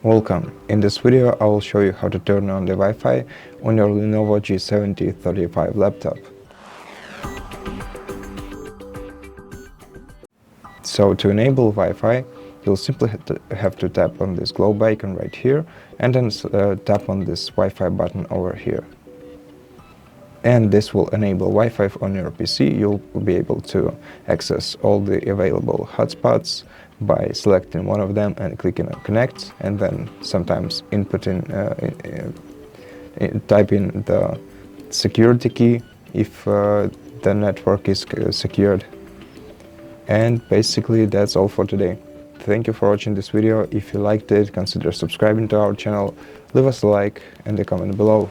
Welcome. In this video I will show you how to turn on the Wi-Fi on your LENOVO G70-35 laptop. So to enable Wi-Fi, you'll simply have to tap on this globe icon right here and then tap on this Wi-Fi button over here. And this will enable Wi-Fi on your PC. You'll be able to access all the available hotspots by selecting one of them and clicking on connect, and then sometimes typing the security key if the network is secured. And basically that's all for today. Thank you for watching this video. If you liked it, consider subscribing to our channel, leave us a like and a comment below.